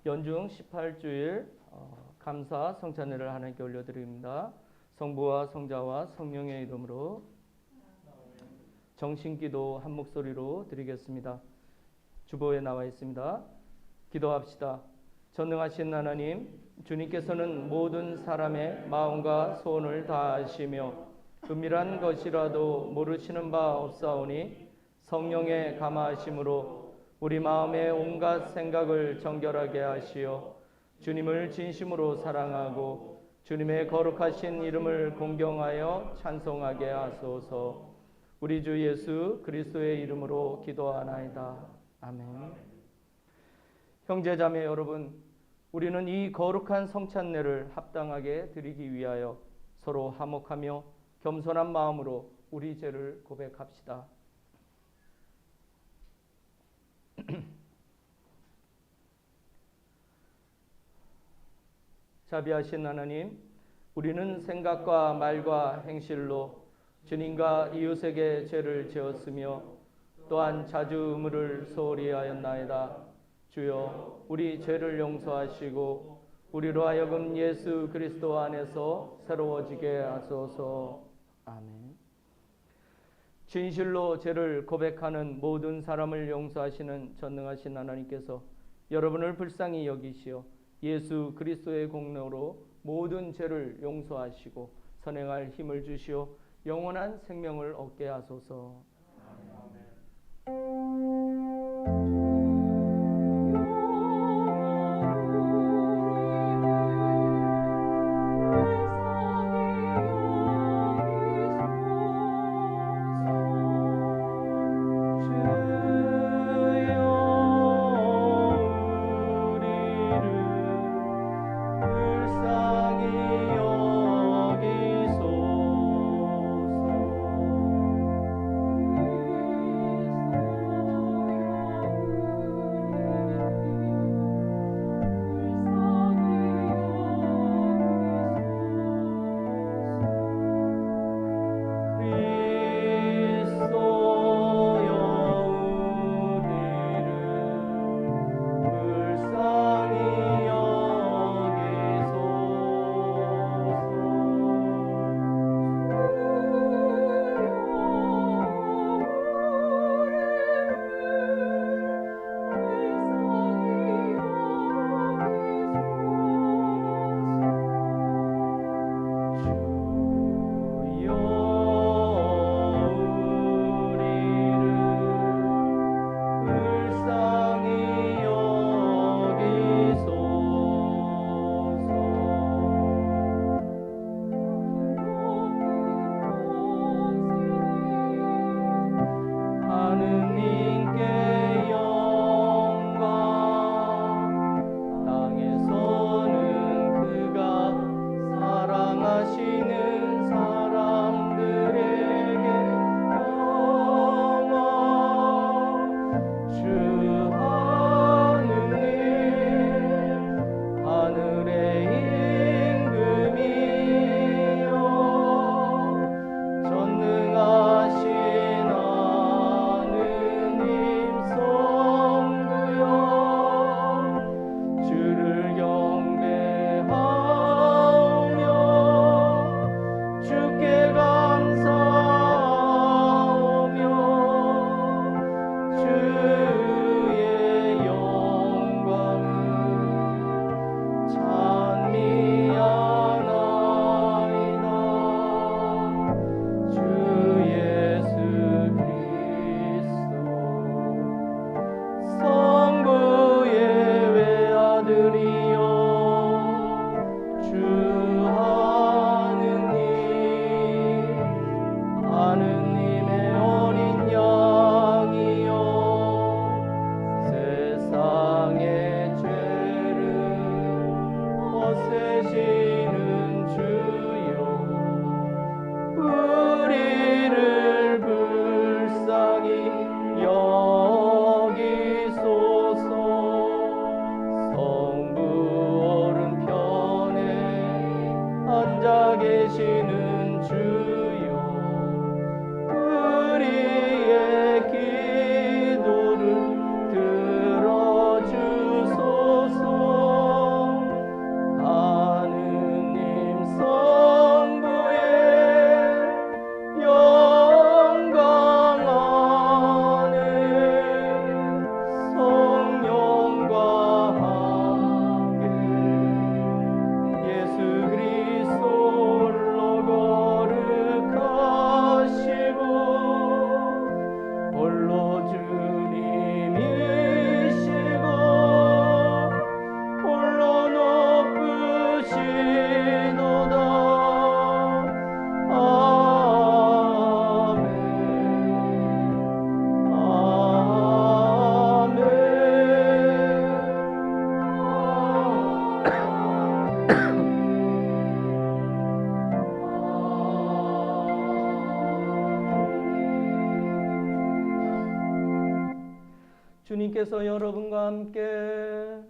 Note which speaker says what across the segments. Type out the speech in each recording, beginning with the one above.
Speaker 1: 연중 18주일 감사 성찬회를 하나님께 올려드립니다. 성부와 성자와 성령의 이름으로 정신기도 한 목소리로 드리겠습니다. 주보에 나와 있습니다. 기도합시다. 전능하신 하나님, 주님께서는 모든 사람의 마음과 소원을 다 아시며 은밀한 것이라도 모르시는 바 없사오니 성령의 감화하심으로 우리 마음의 온갖 생각을 정결하게 하시어 주님을 진심으로 사랑하고 주님의 거룩하신 이름을 공경하여 찬송하게 하소서. 우리 주 예수 그리스도의 이름으로 기도하나이다. 아멘. 형제자매 여러분, 우리는 이 거룩한 성찬례를 합당하게 드리기 위하여 서로 화목하며 겸손한 마음으로 우리 죄를 고백합시다. 자비하신 하나님, 우리는 생각과 말과 행실로 주님과 이웃에게 죄를 지었으며 또한 자주 의무를 소홀히 하였나이다. 주여, 우리 죄를 용서하시고 우리로 하여금 예수 그리스도 안에서 새로워지게 하소서. 아멘. 진실로 죄를 고백하는 모든 사람을 용서하시는 전능하신 하나님께서 여러분을 불쌍히 여기시어 예수 그리스도의 공로로 모든 죄를 용서하시고 선행할 힘을 주시어 영원한 생명을 얻게 하소서. 주께서 여러분과 함께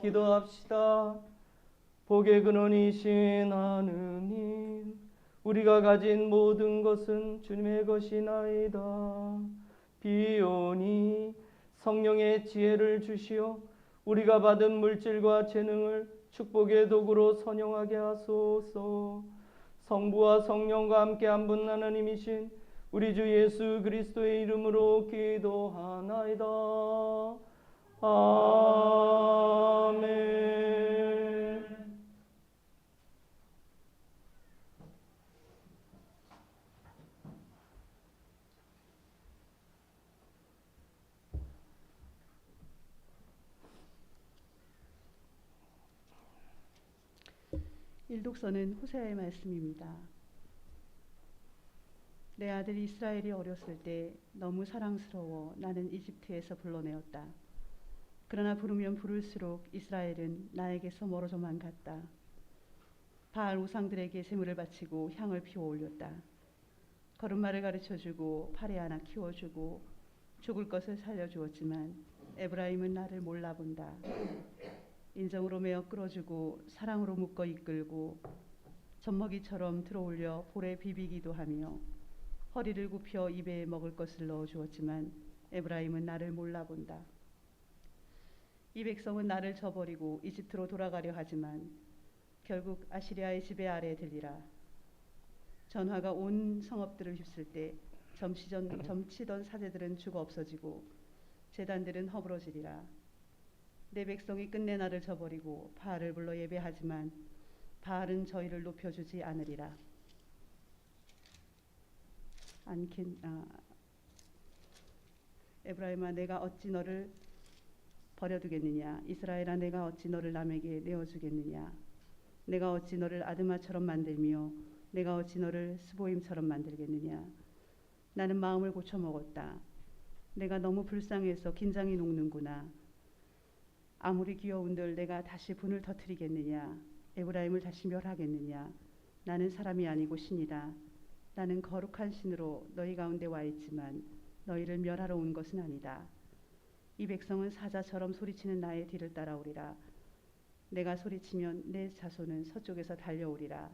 Speaker 1: 기도합시다. 복의 근원이신 하느님, 우리가 가진 모든 것은 주님의 것이나이다. 비오니 성령의 지혜를 주시어 우리가 받은 물질과 재능을 축복의 도구로 선용하게 하소서. 성부와 성령과 함께 한 분 하나님이신 우리 주 예수 그리스도의 이름으로 기도하나이다. 아멘.
Speaker 2: 일독서는 호세아의 말씀입니다. 내 아들 이스라엘이 어렸을 때 너무 사랑스러워 나는 이집트에서 불러내었다. 그러나 부르면 부를수록 이스라엘은 나에게서 멀어져만 갔다. 바알 우상들에게 제물을 바치고 향을 피워 올렸다. 걸음마를 가르쳐주고 팔에 하나 키워주고 죽을 것을 살려주었지만 에브라임은 나를 몰라본다. 인정으로 메어 끌어주고 사랑으로 묶어 이끌고 젖먹이처럼 들어올려 볼에 비비기도 하며 허리를 굽혀 입에 먹을 것을 넣어주었지만 에브라임은 나를 몰라본다. 이 백성은 나를 저버리고 이집트로 돌아가려 하지만 결국 아시리아의 지배 아래에 들리라. 전화가 온 성읍들을 휩쓸 때 점치던 사제들은 죽어 없어지고 제단들은 허물어지리라. 내 백성이 끝내 나를 저버리고 바알을 불러 예배하지만 바알은 저희를 높여주지 않으리라. 에브라임아, 내가 어찌 너를 버려두겠느냐? 이스라엘아, 내가 어찌 너를 남에게 내어주겠느냐? 내가 어찌 너를 아드마처럼 만들며 내가 어찌 너를 스보임처럼 만들겠느냐? 나는 마음을 고쳐먹었다. 내가 너무 불쌍해서 긴장이 녹는구나. 아무리 귀여운들 내가 다시 분을 터뜨리겠느냐? 에브라임을 다시 멸하겠느냐? 나는 사람이 아니고 신이다. 나는 거룩한 신으로 너희 가운데 와 있지만 너희를 멸하러 온 것은 아니다. 이 백성은 사자처럼 소리치는 나의 뒤를 따라오리라. 내가 소리치면 내 자손은 서쪽에서 달려오리라.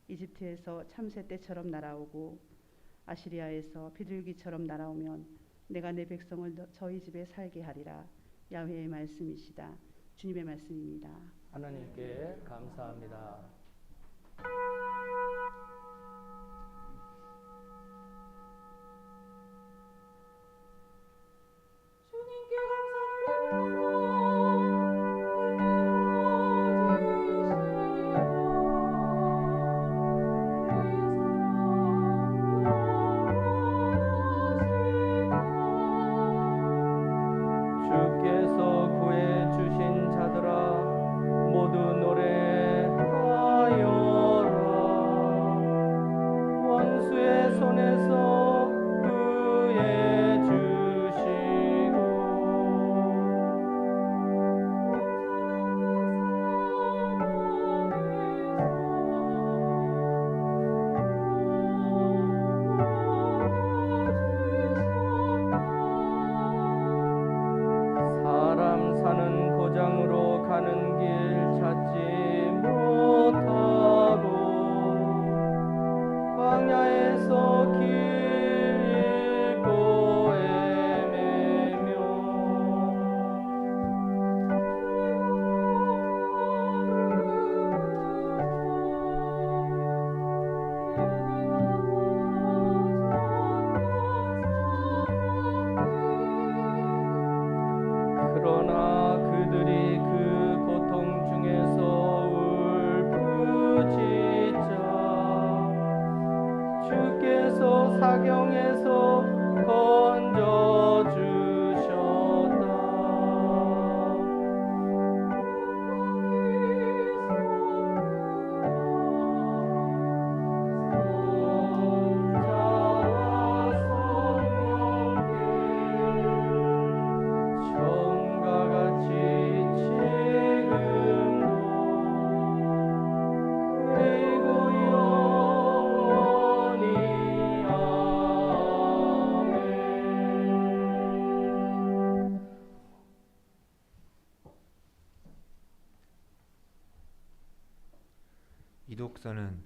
Speaker 2: 이집트에서 참새 떼처럼 날아오고 아시리아에서 비둘기처럼 날아오면 내가 내 백성을 저희 집에 살게 하리라. 야훼의 말씀이시다. 주님의 말씀입니다.
Speaker 1: 하나님께 감사합니다.
Speaker 3: 주님께 감사드립니다.
Speaker 1: 주께서 구해 주신 자들아 모두 노래하여라. 원수의 손에서 구해 주시고 사람 사는 고장으로 가는 길 찾지 못하고 광야에서 길 잃고 헤매며 그러나 그들이 그 고통 중에서 울부짖자 주께서 사경에서 건져 주셨다. 성자와 성령께 처음과
Speaker 4: 사도록서는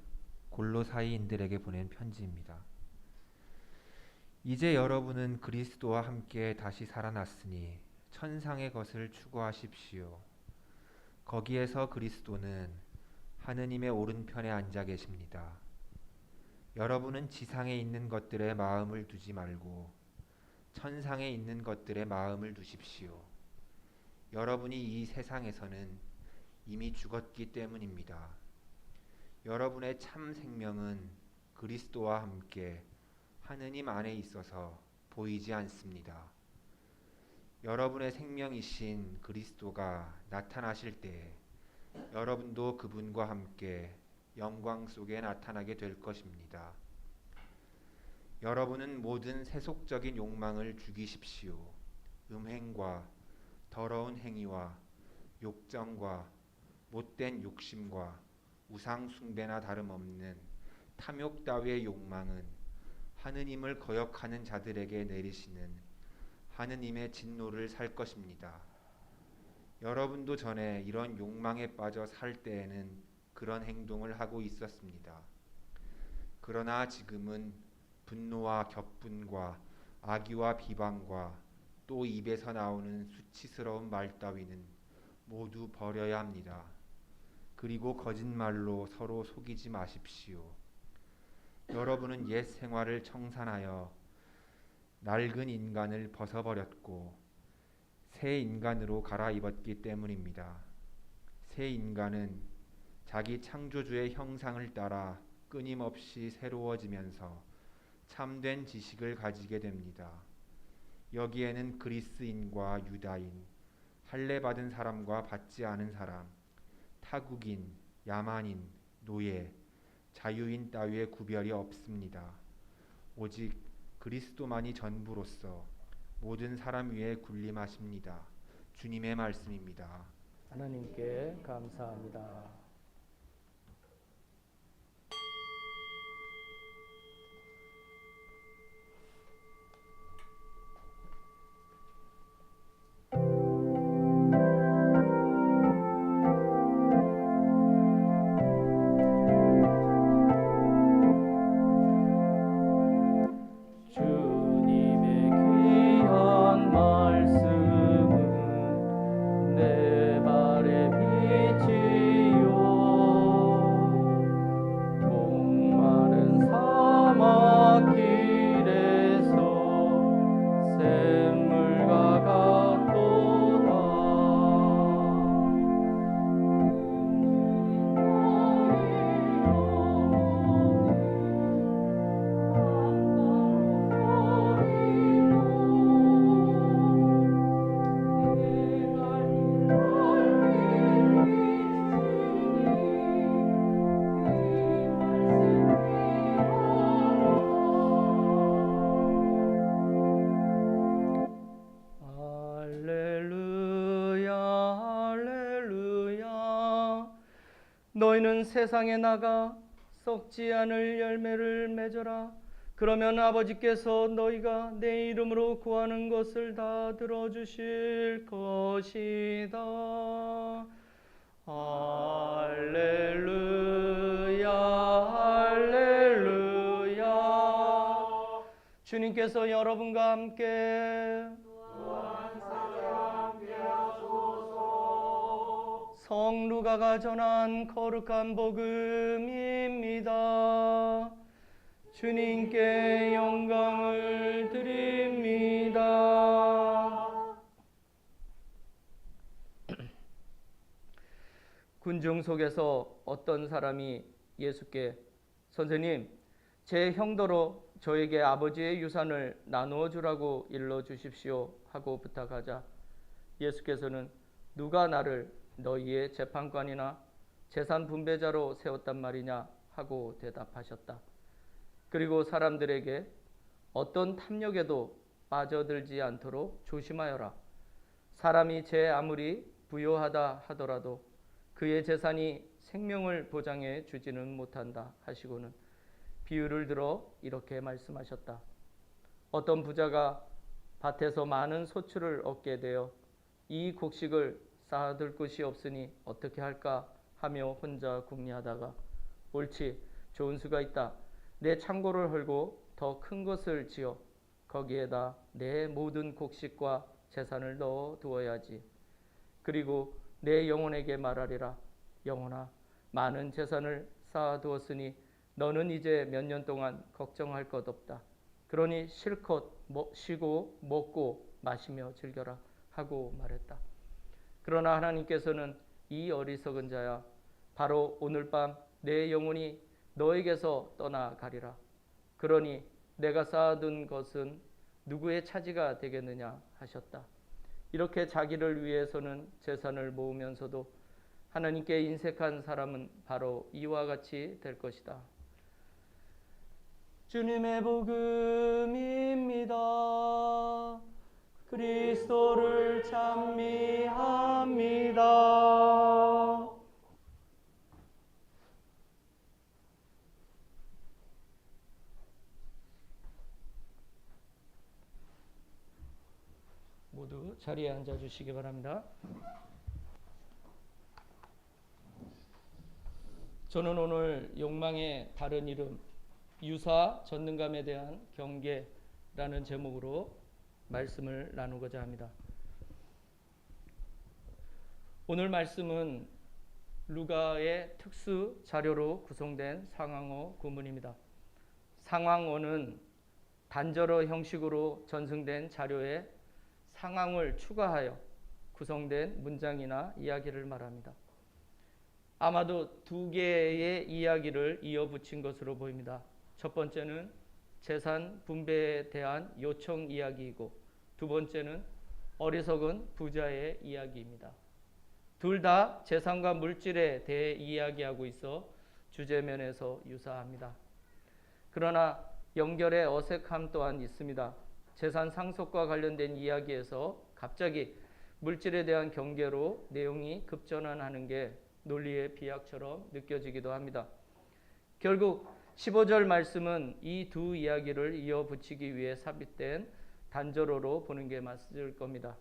Speaker 4: 골로사이인들에게 보낸 편지입니다. 이제 여러분은 그리스도와 함께 다시 살아났으니 천상의 것을 추구하십시오. 거기에서 그리스도는 하느님의 오른편에 앉아 계십니다. 여러분은 지상에 있는 것들에 마음을 두지 말고 천상에 있는 것들에 마음을 두십시오. 여러분이 이 세상에서는 이미 죽었기 때문입니다. 여러분의 참 생명은 그리스도와 함께 하느님 안에 있어서 보이지 않습니다. 여러분의 생명이신 그리스도가 나타나실 때에 여러분도 그분과 함께 영광 속에 나타나게 될 것입니다. 여러분은 모든 세속적인 욕망을 죽이십시오. 음행과 더러운 행위와 욕정과 못된 욕심과 우상 숭배나 다름없는 탐욕 따위의 욕망은 하느님을 거역하는 자들에게 내리시는 하느님의 진노를 살 것입니다. 여러분도 전에 이런 욕망에 빠져 살 때에는 그런 행동을 하고 있었습니다. 그러나 지금은 분노와 격분과 악의와 비방과 또 입에서 나오는 수치스러운 말 따위는 모두 버려야 합니다. 그리고 거짓말로 서로 속이지 마십시오. 여러분은 옛 생활을 청산하여 낡은 인간을 벗어버렸고 새 인간으로 갈아입었기 때문입니다. 새 인간은 자기 창조주의 형상을 따라 끊임없이 새로워지면서 참된 지식을 가지게 됩니다. 여기에는 그리스인과 유다인, 할례받은 사람과 받지 않은 사람, 타국인, 야만인, 노예, 자유인 따위의 구별이 없습니다. 오직 그리스도만이 전부로서 모든 사람 위에 군림하십니다. 주님의 말씀입니다.
Speaker 1: 하나님께 감사합니다. 주님의 귀한 말씀은 내 발의 빛이요 목마른 사막 길에서 샘물과 같도다. 너희는 세상에 나가 썩지 않을 열매를 맺어라. 그러면 아버지께서 너희가 내 이름으로 구하는 것을 다 들어주실 것이다. 할렐루야, 할렐루야. 주님께서 여러분과 함께 성루가가 전한 거룩한 복음입니다. 주님께 영광을 드립니다. 군중 속에서 어떤 사람이 예수께 선생님, 제 형도로 저에게 아버지의 유산을 나누어 주라고 일러 주십시오 하고 부탁하자 예수께서는 누가 나를 너희의 재판관이나 재산 분배자로 세웠단 말이냐 하고 대답하셨다. 그리고 사람들에게 어떤 탐욕에도 빠져들지 않도록 조심하여라. 사람이 제 아무리 부요하다 하더라도 그의 재산이 생명을 보장해 주지는 못한다 하시고는 비유를 들어 이렇게 말씀하셨다. 어떤 부자가 밭에서 많은 소출을 얻게 되어 이 곡식을 쌓아둘 곳이 없으니 어떻게 할까 하며 혼자 궁리하다가 옳지, 좋은 수가 있다. 내 창고를 헐고 더 큰 것을 지어 거기에다 내 모든 곡식과 재산을 넣어 두어야지. 그리고 내 영혼에게 말하리라. 영혼아, 많은 재산을 쌓아두었으니 너는 이제 몇 년 동안 걱정할 것 없다. 그러니 실컷 쉬고 먹고 마시며 즐겨라 하고 말했다. 그러나 하나님께서는 이 어리석은 자야, 바로 오늘 밤 내 영혼이 너에게서 떠나가리라. 그러니 내가 쌓아둔 것은 누구의 차지가 되겠느냐 하셨다. 이렇게 자기를 위해서는 재산을 모으면서도 하나님께 인색한 사람은 바로 이와 같이 될 것이다. 주님의 복음입니다. 그리스도를 찬미합니다. 모두 자리에 앉아 주시기 바랍니다. 저는 오늘 욕망의 다른 이름, 유사 전능감에 대한 경계라는 제목으로 말씀을 나누고자 합니다. 오늘 말씀은 루가의 특수 자료로 구성된 상황어 구문입니다. 상황어는 단절어 형식으로 전승된 자료에 상황을 추가하여 구성된 문장이나 이야기를 말합니다. 아마도 두 개의 이야기를 이어붙인 것으로 보입니다. 첫 번째는 재산 분배에 대한 요청 이야기이고, 두 번째는 어리석은 부자의 이야기입니다. 둘 다 재산과 물질에 대해 이야기하고 있어 주제면에서 유사합니다. 그러나 연결의 어색함 또한 있습니다. 재산 상속과 관련된 이야기에서 갑자기 물질에 대한 경계로 내용이 급전환하는 게 논리의 비약처럼 느껴지기도 합니다. 결국 15절 말씀은 이 두 이야기를 이어붙이기 위해 삽입된 단절어로 보는 게 맞을 겁니다.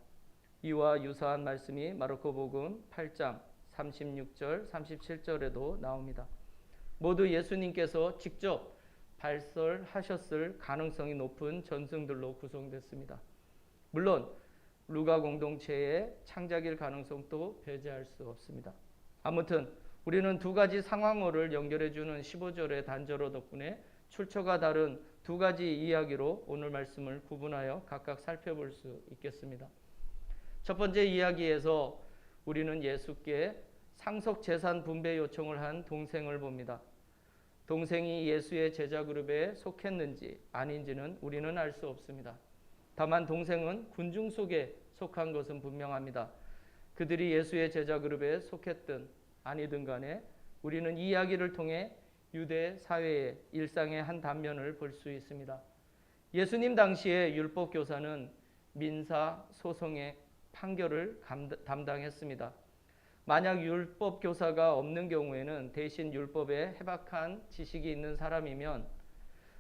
Speaker 1: 이와 유사한 말씀이 마르코복음 8장 36절, 37절에도 나옵니다. 모두 예수님께서 직접 발설하셨을 가능성이 높은 전승들로 구성됐습니다. 물론 루가 공동체의 창작일 가능성도 배제할 수 없습니다. 아무튼 우리는 두 가지 상황어를 연결해주는 15절의 단절어 덕분에 출처가 다른 두 가지 이야기로 오늘 말씀을 구분하여 각각 살펴볼 수 있겠습니다. 첫 번째 이야기에서 우리는 예수께 상속 재산 분배 요청을 한 동생을 봅니다. 동생이 예수의 제자 그룹에 속했는지 아닌지는 우리는 알 수 없습니다. 다만 동생은 군중 속에 속한 것은 분명합니다. 그들이 예수의 제자 그룹에 속했든 아니든 간에 우리는 이 이야기를 통해 유대 사회의 일상의 한 단면을 볼 수 있습니다. 예수님 당시의 율법 교사는 민사 소송의 판결을 담당했습니다. 만약 율법 교사가 없는 경우에는 대신 율법에 해박한 지식이 있는 사람이면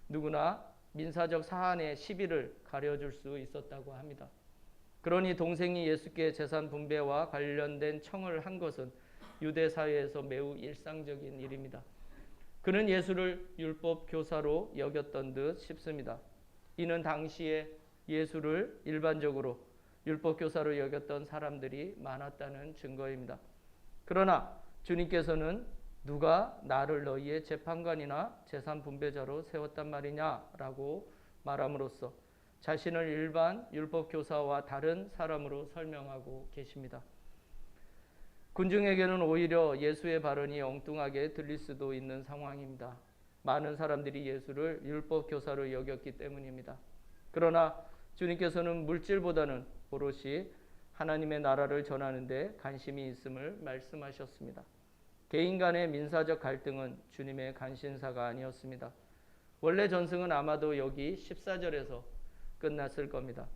Speaker 1: 누구나 민사적 사안의 시비를 가려줄 수 있었다고 합니다. 그러니 동생이 예수께 재산 분배와 관련된 청을 한 것은 유대 사회에서 매우 일상적인 일입니다. 그는 예수를 율법 교사로 여겼던 듯 싶습니다. 이는 당시에 예수를 일반적으로 율법 교사로 여겼던 사람들이 많았다는 증거입니다. 그러나 주님께서는 누가 나를 너희의 재판관이나 재산 분배자로 세웠단 말이냐라고 말함으로써 자신을 일반 율법 교사와 다른 사람으로 설명하고 계십니다. 군중에게는 오히려 예수의 발언이 엉뚱하게 들릴 수도 있는 상황입니다. 많은 사람들이 예수를 율법 교사로 여겼기 때문입니다. 그러나 주님께서는 물질보다는 오롯이 하나님의 나라를 전하는 데 관심이 있음을 말씀하셨습니다. 개인 간의 민사적 갈등은 주님의 관심사가 아니었습니다. 원래 전승은 아마도 여기 14절에서 끝났을 겁니다.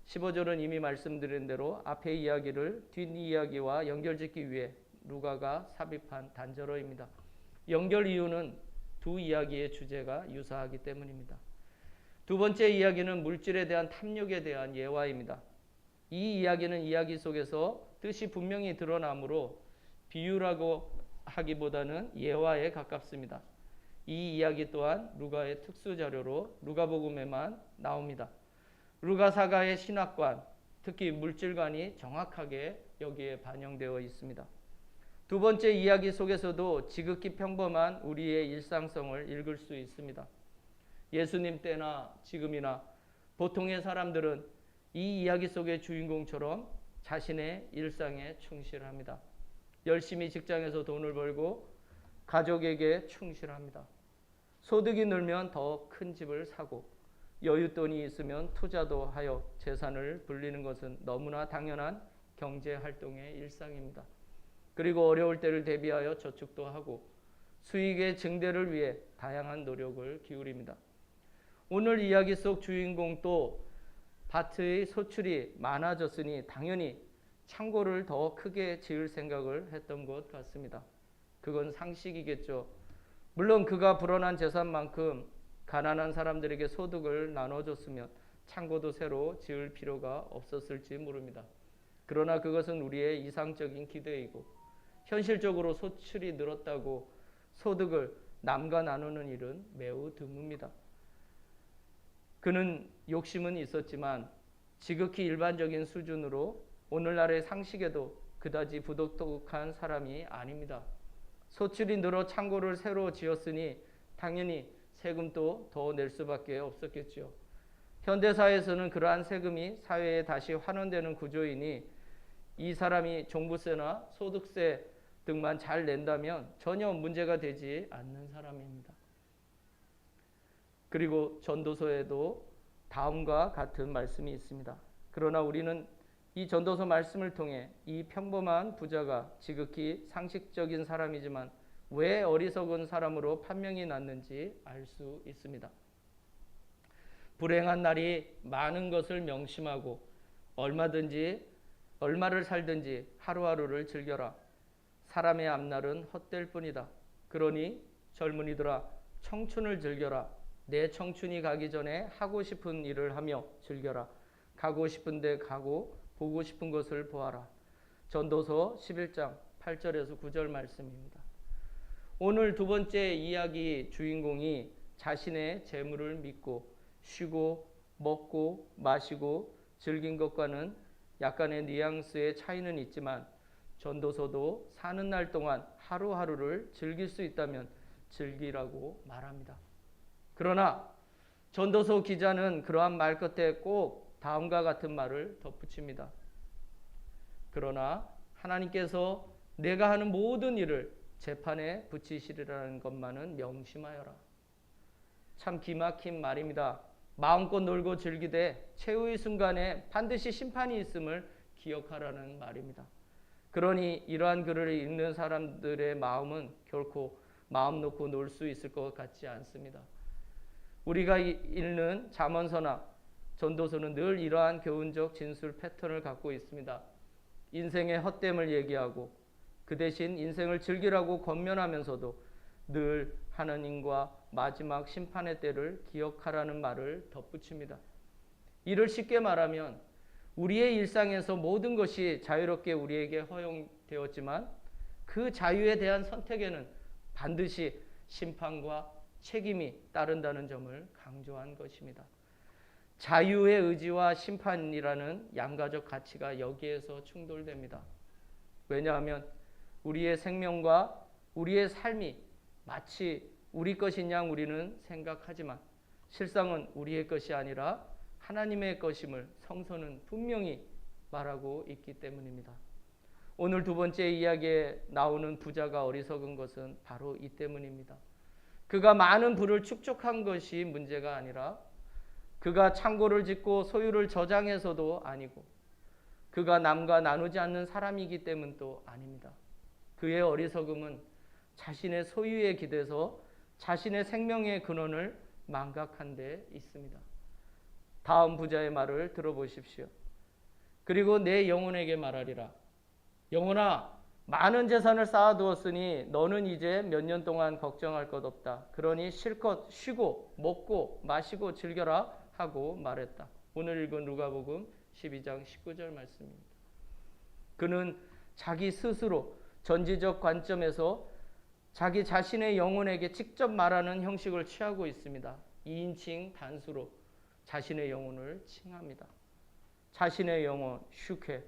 Speaker 1: 15절은 이미 말씀드린 대로 앞의 이야기를 뒷이야기와 연결짓기 위해 루가가 삽입한 단절어입니다. 연결 이유는 두 이야기의 주제가 유사하기 때문입니다. 두 번째 이야기는 물질에 대한 탐욕에 대한 예화입니다. 이 이야기는 이야기 속에서 뜻이 분명히 드러나므로 비유라고 하기보다는 예화에 가깝습니다. 이 이야기 또한 루가의 특수 자료로 누가복음에만 나옵니다. 루가사가의 신학관, 특히 물질관이 정확하게 여기에 반영되어 있습니다. 두 번째 이야기 속에서도 지극히 평범한 우리의 일상성을 읽을 수 있습니다. 예수님 때나 지금이나 보통의 사람들은 이 이야기 속의 주인공처럼 자신의 일상에 충실합니다. 열심히 직장에서 돈을 벌고 가족에게 충실합니다. 소득이 늘면 더 큰 집을 사고 여윳돈이 있으면 투자도 하여 재산을 불리는 것은 너무나 당연한 경제활동의 일상입니다. 그리고 어려울 때를 대비하여 저축도 하고 수익의 증대를 위해 다양한 노력을 기울입니다. 오늘 이야기 속 주인공도 밭의 소출이 많아졌으니 당연히 창고를 더 크게 지을 생각을 했던 것 같습니다. 그건 상식이겠죠. 물론 그가 불어난 재산만큼 가난한 사람들에게 소득을 나눠줬으면 창고도 새로 지을 필요가 없었을지 모릅니다. 그러나 그것은 우리의 이상적인 기대이고 현실적으로 소출이 늘었다고 소득을 남과 나누는 일은 매우 드뭅니다. 그는 욕심은 있었지만 지극히 일반적인 수준으로 오늘날의 상식에도 그다지 부도덕한 사람이 아닙니다. 소출이 늘어 창고를 새로 지었으니 당연히 세금도 더 낼 수밖에 없었겠죠. 현대사회에서는 그러한 세금이 사회에 다시 환원되는 구조이니 이 사람이 종부세나 소득세 등만 잘 낸다면 전혀 문제가 되지 않는 사람입니다. 그리고 전도서에도 다음과 같은 말씀이 있습니다. 그러나 우리는 이 전도서 말씀을 통해 이 평범한 부자가 지극히 상식적인 사람이지만 왜 어리석은 사람으로 판명이 났는지 알 수 있습니다. 불행한 날이 많은 것을 명심하고 얼마를 살든지 하루하루를 즐겨라. 사람의 앞날은 헛될 뿐이다. 그러니 젊은이들아 청춘을 즐겨라. 내 청춘이 가기 전에 하고 싶은 일을 하며 즐겨라. 가고 싶은 데 가고 보고 싶은 것을 보아라. 전도서 11장 8절에서 9절 말씀입니다. 오늘 두 번째 이야기 주인공이 자신의 재물을 믿고 쉬고 먹고 마시고 즐긴 것과는 약간의 뉘앙스의 차이는 있지만 전도서도 사는 날 동안 하루하루를 즐길 수 있다면 즐기라고 말합니다. 그러나 전도서 기자는 그러한 말 끝에 꼭 다음과 같은 말을 덧붙입니다. 그러나 하나님께서 내가 하는 모든 일을 재판에 붙이시리라는 것만은 명심하여라. 참 기막힌 말입니다. 마음껏 놀고 즐기되 최후의 순간에 반드시 심판이 있음을 기억하라는 말입니다. 그러니 이러한 글을 읽는 사람들의 마음은 결코 마음 놓고 놀 수 있을 것 같지 않습니다. 우리가 읽는 잠언서나 전도서는 늘 이러한 교훈적 진술 패턴을 갖고 있습니다. 인생의 헛됨을 얘기하고 그 대신 인생을 즐기라고 권면하면서도 늘 하나님과 마지막 심판의 때를 기억하라는 말을 덧붙입니다. 이를 쉽게 말하면 우리의 일상에서 모든 것이 자유롭게 우리에게 허용되었지만 그 자유에 대한 선택에는 반드시 심판과 책임이 따른다는 점을 강조한 것입니다. 자유의 의지와 심판이라는 양가적 가치가 여기에서 충돌됩니다. 왜냐하면 우리의 생명과 우리의 삶이 마치 우리 것인 양 우리는 생각하지만 실상은 우리의 것이 아니라 하나님의 것임을 성서는 분명히 말하고 있기 때문입니다. 오늘 두 번째 이야기에 나오는 부자가 어리석은 것은 바로 이 때문입니다. 그가 많은 부를 축적한 것이 문제가 아니라 그가 창고를 짓고 소유를 저장해서도 아니고 그가 남과 나누지 않는 사람이기 때문도 아닙니다. 그의 어리석음은 자신의 소유에 기대서 자신의 생명의 근원을 망각한 데 있습니다. 다음 부자의 말을 들어보십시오. 그리고 내 영혼에게 말하리라. 영혼아, 많은 재산을 쌓아두었으니 너는 이제 몇 년 동안 걱정할 것 없다. 그러니 실컷 쉬고 먹고 마시고 즐겨라 하고 말했다. 오늘 읽은 누가복음 12장 19절 말씀입니다. 그는 자기 스스로 전지적 관점에서 자기 자신의 영혼에게 직접 말하는 형식을 취하고 있습니다. 2인칭 단수로 자신의 영혼을 칭합니다. 자신의 영혼 슈케를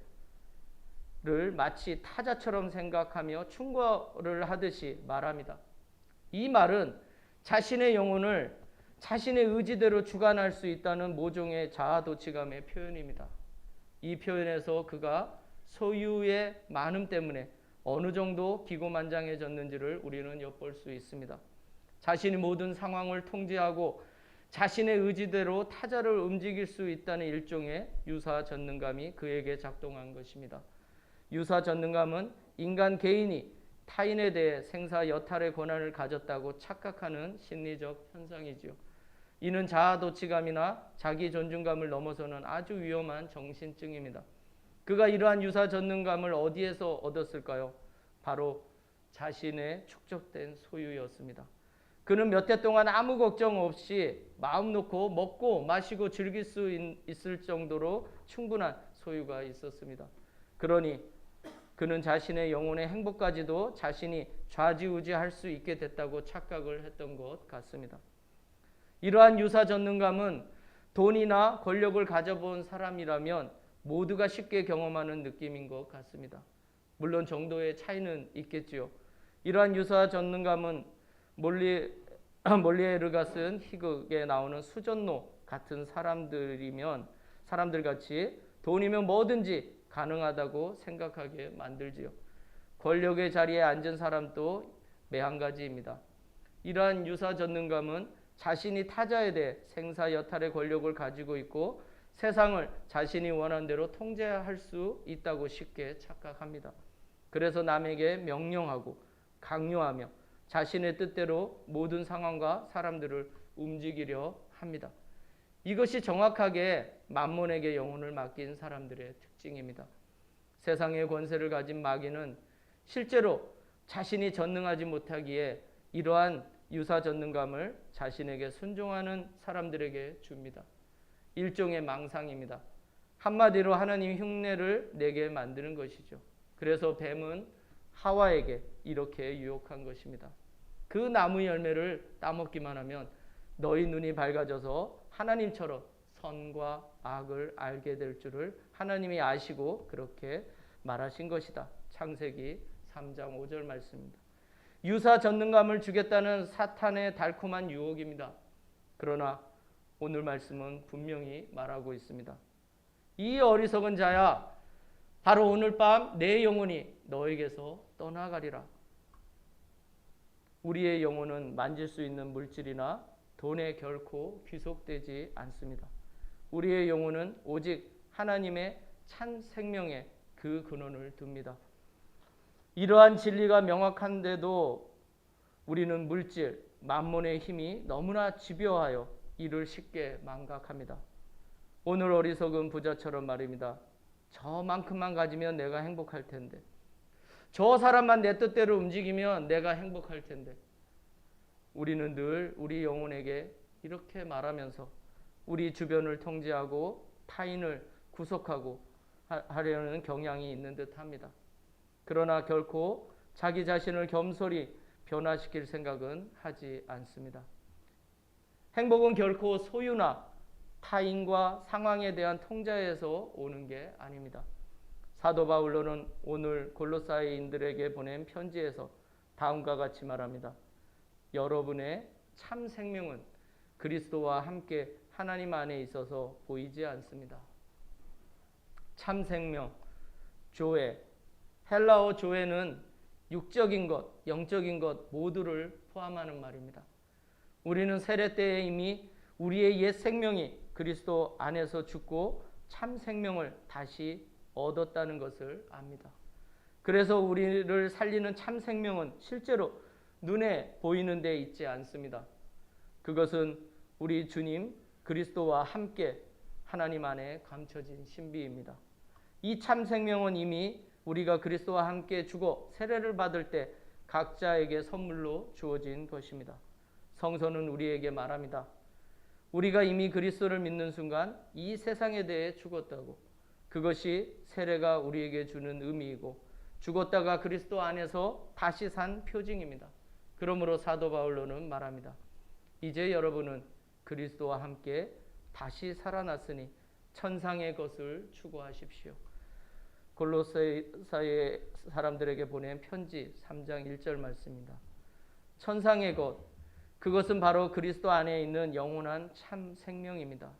Speaker 1: 마치 타자처럼 생각하며 충고를 하듯이 말합니다. 이 말은 자신의 영혼을 자신의 의지대로 주관할 수 있다는 모종의 자아도취감의 표현입니다. 이 표현에서 그가 소유의 많음 때문에 어느 정도 기고만장해졌는지를 우리는 엿볼 수 있습니다. 자신이 모든 상황을 통제하고 자신의 의지대로 타자를 움직일 수 있다는 일종의 유사전능감이 그에게 작동한 것입니다. 유사전능감은 인간 개인이 타인에 대해 생사여탈의 권한을 가졌다고 착각하는 심리적 현상이지요. 이는 자아도취감이나 자기존중감을 넘어서는 아주 위험한 정신증입니다. 그가 이러한 유사전능감을 어디에서 얻었을까요? 바로 자신의 축적된 소유였습니다. 그는 몇 해 동안 아무 걱정 없이 마음 놓고 먹고 마시고 즐길 수 있을 정도로 충분한 소유가 있었습니다. 그러니 그는 자신의 영혼의 행복까지도 자신이 좌지우지할 수 있게 됐다고 착각을 했던 것 같습니다. 이러한 유사전능감은 돈이나 권력을 가져본 사람이라면 모두가 쉽게 경험하는 느낌인 것 같습니다. 물론 정도의 차이는 있겠지요. 이러한 유사전능감은 몰리에르가 쓴 희극에 나오는 수전노 같은 사람들 같이 돈이면 뭐든지 가능하다고 생각하게 만들지요. 권력의 자리에 앉은 사람도 매한가지입니다. 이러한 유사전능감은 자신이 타자에 대해 생사여탈의 권력을 가지고 있고 세상을 자신이 원하는 대로 통제할 수 있다고 쉽게 착각합니다. 그래서 남에게 명령하고 강요하며 자신의 뜻대로 모든 상황과 사람들을 움직이려 합니다. 이것이 정확하게 만몬에게 영혼을 맡긴 사람들의 특징입니다. 세상의 권세를 가진 마귀는 실제로 자신이 전능하지 못하기에 이러한 유사전능감을 자신에게 순종하는 사람들에게 줍니다. 일종의 망상입니다. 한마디로 하나님 흉내를 내게 만드는 것이죠. 그래서 뱀은 하와에게 이렇게 유혹한 것입니다. 그 나무 열매를 따먹기만 하면 너희 눈이 밝아져서 하나님처럼 선과 악을 알게 될 줄을 하나님이 아시고 그렇게 말하신 것이다. 창세기 3장 5절 말씀입니다. 유사전능감을 주겠다는 사탄의 달콤한 유혹입니다. 그러나 오늘 말씀은 분명히 말하고 있습니다. 이 어리석은 자야, 바로 오늘 밤 내 영혼이 너에게서 떠나가리라. 우리의 영혼은 만질 수 있는 물질이나 돈에 결코 귀속되지 않습니다. 우리의 영혼은 오직 하나님의 찬 생명에 그 근원을 둡니다. 이러한 진리가 명확한데도 우리는 물질, 만몬의 힘이 너무나 집요하여 이를 쉽게 망각합니다. 오늘 어리석은 부자처럼 말입니다. 저만큼만 가지면 내가 행복할 텐데, 저 사람만 내 뜻대로 움직이면 내가 행복할 텐데, 우리는 늘 우리 영혼에게 이렇게 말하면서 우리 주변을 통제하고 타인을 구속하고 하려는 경향이 있는 듯합니다. 그러나 결코 자기 자신을 겸손히 변화시킬 생각은 하지 않습니다. 행복은 결코 소유나 타인과 상황에 대한 통제에서 오는 게 아닙니다. 사도 바울로는 오늘 골로새인들에게 보낸 편지에서 다음과 같이 말합니다. 여러분의 참 생명은 그리스도와 함께 하나님 안에 있어서 보이지 않습니다. 참 생명, 조회, 헬라어 조회는 육적인 것, 영적인 것 모두를 포함하는 말입니다. 우리는 세례 때에 이미 우리의 옛 생명이 그리스도 안에서 죽고 참 생명을 다시 얻었다는 것을 압니다. 그래서 우리를 살리는 참 생명은 실제로 눈에 보이는 데 있지 않습니다. 그것은 우리 주님 그리스도와 함께 하나님 안에 감춰진 신비입니다. 이 참 생명은 이미 우리가 그리스도와 함께 죽어 세례를 받을 때 각자에게 선물로 주어진 것입니다. 성서는 우리에게 말합니다. 우리가 이미 그리스도를 믿는 순간 이 세상에 대해 죽었다고. 그것이 세례가 우리에게 주는 의미이고 죽었다가 그리스도 안에서 다시 산 표징입니다. 그러므로 사도 바울로는 말합니다. 이제 여러분은 그리스도와 함께 다시 살아났으니 천상의 것을 추구하십시오. 골로새의 사람들에게 보낸 편지 3장 1절 말씀입니다. 천상의 것, 그것은 바로 그리스도 안에 있는 영원한 참 생명입니다.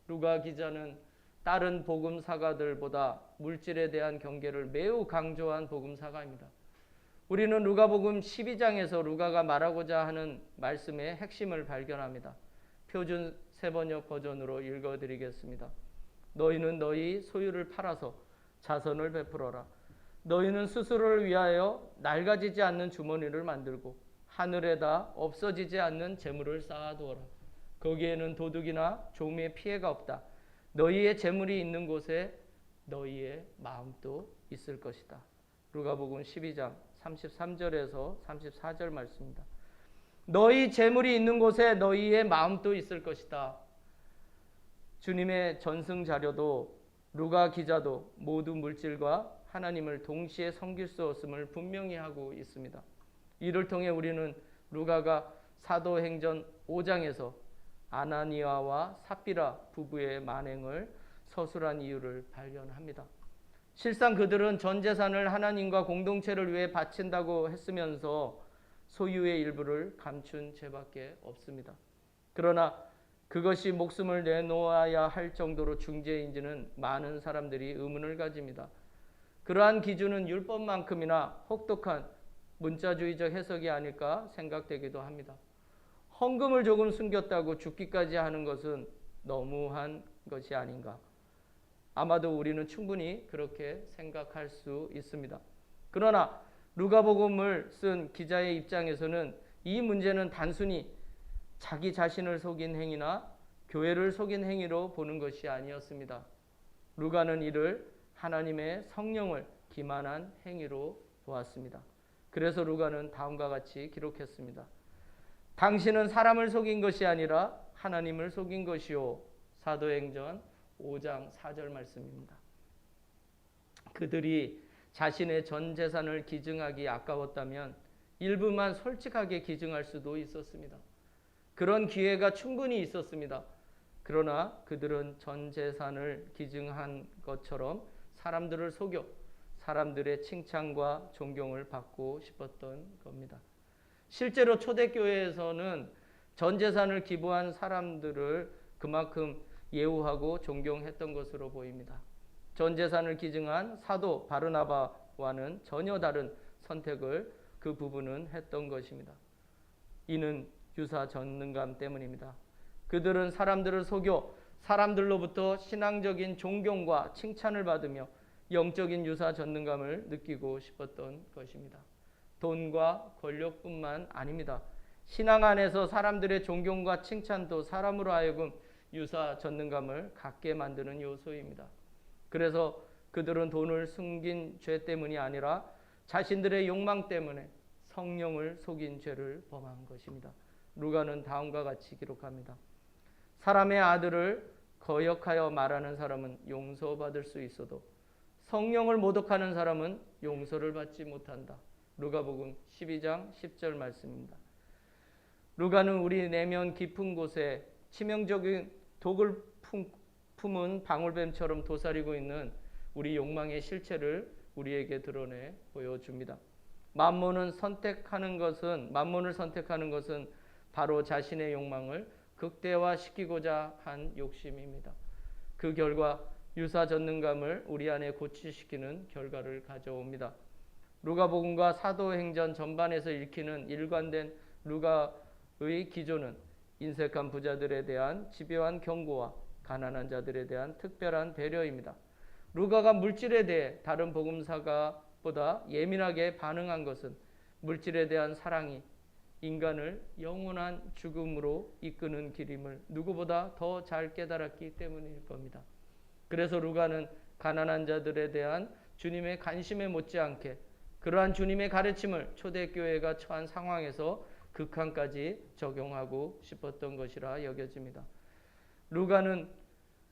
Speaker 1: 루가 기자는 다른 복음사가들보다 물질에 대한 경계를 매우 강조한 복음사가입니다. 우리는 루가복음 12장에서 루가가 말하고자 하는 말씀의 핵심을 발견합니다. 표준 세번역 버전으로 읽어드리겠습니다. 너희는 너희 소유를 팔아서 자선을 베풀어라. 너희는 스스로를 위하여 낡아지지 않는 주머니를 만들고 하늘에다 없어지지 않는 재물을 쌓아두어라. 거기에는 도둑이나 종의 피해가 없다. 너희의 재물이 있는 곳에 너희의 마음도 있을 것이다. 루가복음 12장 33절에서 34절 말씀입니다. 너희 재물이 있는 곳에 너희의 마음도 있을 것이다. 주님의 전승 자료도 루가 기자도 모두 물질과 하나님을 동시에 섬길 수 없음을 분명히 하고 있습니다. 이를 통해 우리는 루가가 사도행전 5장에서 아나니아와 삽비라 부부의 만행을 서술한 이유를 발견합니다. 실상 그들은 전 재산을 하나님과 공동체를 위해 바친다고 했으면서 소유의 일부를 감춘 죄밖에 없습니다. 그러나 그것이 목숨을 내놓아야 할 정도로 중죄인지는 많은 사람들이 의문을 가집니다. 그러한 기준은 율법만큼이나 혹독한 문자주의적 해석이 아닐까 생각되기도 합니다. 헌금을 조금 숨겼다고 죽기까지 하는 것은 너무한 것이 아닌가. 아마도 우리는 충분히 그렇게 생각할 수 있습니다. 그러나 루가복음을 쓴 기자의 입장에서는 이 문제는 단순히 자기 자신을 속인 행위나 교회를 속인 행위로 보는 것이 아니었습니다. 루가는 이를 하나님의 성령을 기만한 행위로 보았습니다. 그래서 루가는 다음과 같이 기록했습니다. 당신은 사람을 속인 것이 아니라 하나님을 속인 것이요. 사도행전 5장 4절 말씀입니다. 그들이 자신의 전 재산을 기증하기 아까웠다면 일부만 솔직하게 기증할 수도 있었습니다. 그런 기회가 충분히 있었습니다. 그러나 그들은 전 재산을 기증한 것처럼 사람들을 속여 사람들의 칭찬과 존경을 받고 싶었던 겁니다. 실제로 초대교회에서는 전 재산을 기부한 사람들을 그만큼 예우하고 존경했던 것으로 보입니다. 전 재산을 기증한 사도 바르나바와는 전혀 다른 선택을 그 부부는 했던 것입니다. 이는 유사 전능감 때문입니다. 그들은 사람들을 속여 사람들로부터 신앙적인 존경과 칭찬을 받으며 영적인 유사 전능감을 느끼고 싶었던 것입니다. 돈과 권력뿐만 아닙니다. 신앙 안에서 사람들의 존경과 칭찬도 사람으로 하여금 유사 전능감을 갖게 만드는 요소입니다. 그래서 그들은 돈을 숨긴 죄 때문이 아니라 자신들의 욕망 때문에 성령을 속인 죄를 범한 것입니다. 루가는 다음과 같이 기록합니다. 사람의 아들을 거역하여 말하는 사람은 용서받을 수 있어도 성령을 모독하는 사람은 용서를 받지 못한다. 루가복음 12장 10절 말씀입니다. 루가는 우리 내면 깊은 곳에 치명적인 독을 품은 방울뱀처럼 도사리고 있는 우리 욕망의 실체를 우리에게 드러내 보여줍니다. 만몬을 선택하는 것은 바로 자신의 욕망을 극대화시키고자 한 욕심입니다. 그 결과 유사 전능감을 우리 안에 고취시키는 결과를 가져옵니다. 루가복음과 사도행전 전반에서 읽히는 일관된 루가의 기조는 인색한 부자들에 대한 집요한 경고와 가난한 자들에 대한 특별한 배려입니다. 루가가 물질에 대해 다른 복음사가보다 예민하게 반응한 것은 물질에 대한 사랑이 인간을 영원한 죽음으로 이끄는 길임을 누구보다 더 잘 깨달았기 때문일 겁니다. 그래서 루가는 가난한 자들에 대한 주님의 관심에 못지않게 그러한 주님의 가르침을 초대교회가 처한 상황에서 극한까지 적용하고 싶었던 것이라 여겨집니다. 루가는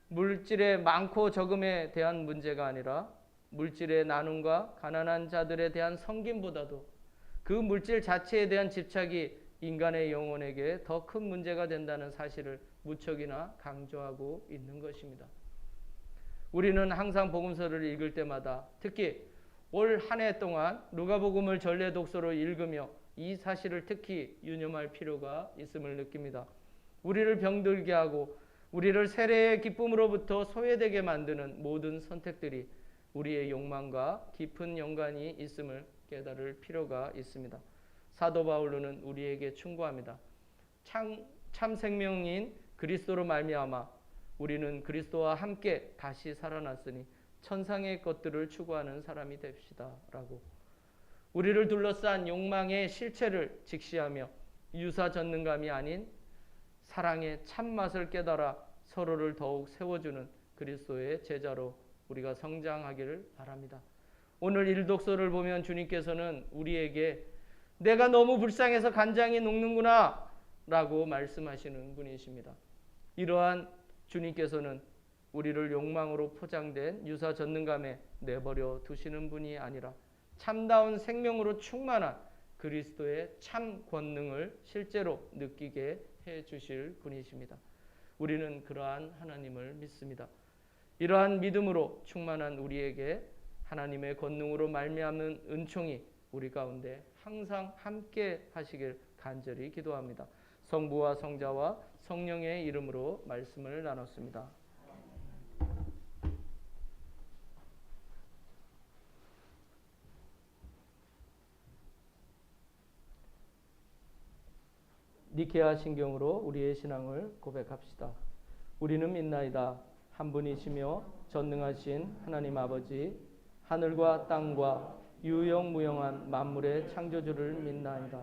Speaker 1: 물질의 많고 적음에 대한 문제가 아니라 물질의 나눔과 가난한 자들에 대한 섬김보다도 그 물질 자체에 대한 집착이 인간의 영혼에게 더 큰 문제가 된다는 사실을 무척이나 강조하고 있는 것입니다. 우리는 항상 복음서를 읽을 때마다 특히 올 한 해 동안 누가복음을 전래 독서로 읽으며 이 사실을 특히 유념할 필요가 있음을 느낍니다. 우리를 병들게 하고 우리를 세례의 기쁨으로부터 소외되게 만드는 모든 선택들이 우리의 욕망과 깊은 연관이 있음을 깨달을 필요가 있습니다. 사도 바울은 우리에게 충고합니다. 참 생명인 그리스도로 말미암아 우리는 그리스도와 함께 다시 살아났으니 천상의 것들을 추구하는 사람이 됩시다 라고 우리를 둘러싼 욕망의 실체를 직시하며 유사전능감이 아닌 사랑의 참맛을 깨달아 서로를 더욱 세워주는 그리스도의 제자로 우리가 성장하기를 바랍니다. 오늘 일독서를 보면 주님께서는 우리에게 내가 너무 불쌍해서 간장이 녹는구나 라고 말씀하시는 분이십니다. 이러한 주님께서는 우리를 욕망으로 포장된 유사전능감에 내버려 두시는 분이 아니라 참다운 생명으로 충만한 그리스도의 참 권능을 실제로 느끼게 해주실 분이십니다. 우리는 그러한 하나님을 믿습니다. 이러한 믿음으로 충만한 우리에게 하나님의 권능으로 말미암는 은총이 우리 가운데 항상 함께 하시길 간절히 기도합니다. 성부와 성자와 성령의 이름으로 말씀을 나눴습니다. 니케아 신경으로 우리의 신앙을 고백합시다. 우리는 믿나이다. 한 분이시며 전능하신 하나님 아버지, 하늘과 땅과 유영무영한 만물의 창조주를 믿나이다.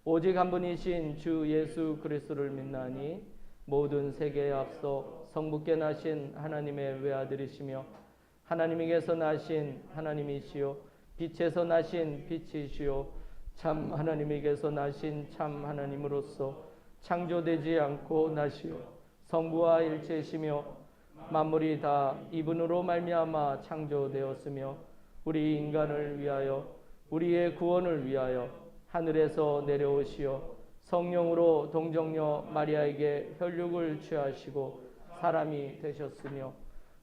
Speaker 1: 오직 한 분이신 주 예수 그리스도를 믿나니 모든 세계에 앞서 성부께 나신 하나님의 외아들이시며 하나님에게서 나신 하나님이시요 빛에서 나신 빛이시요 참 하나님에게서 나신 참 하나님으로서 창조되지 않고 나시오 성부와 일체시며 만물이 다 이분으로 말미암아 창조되었으며 우리 인간을 위하여 우리의 구원을 위하여 하늘에서 내려오시어 성령으로 동정녀 마리아에게 혈육을 취하시고 사람이 되셨으며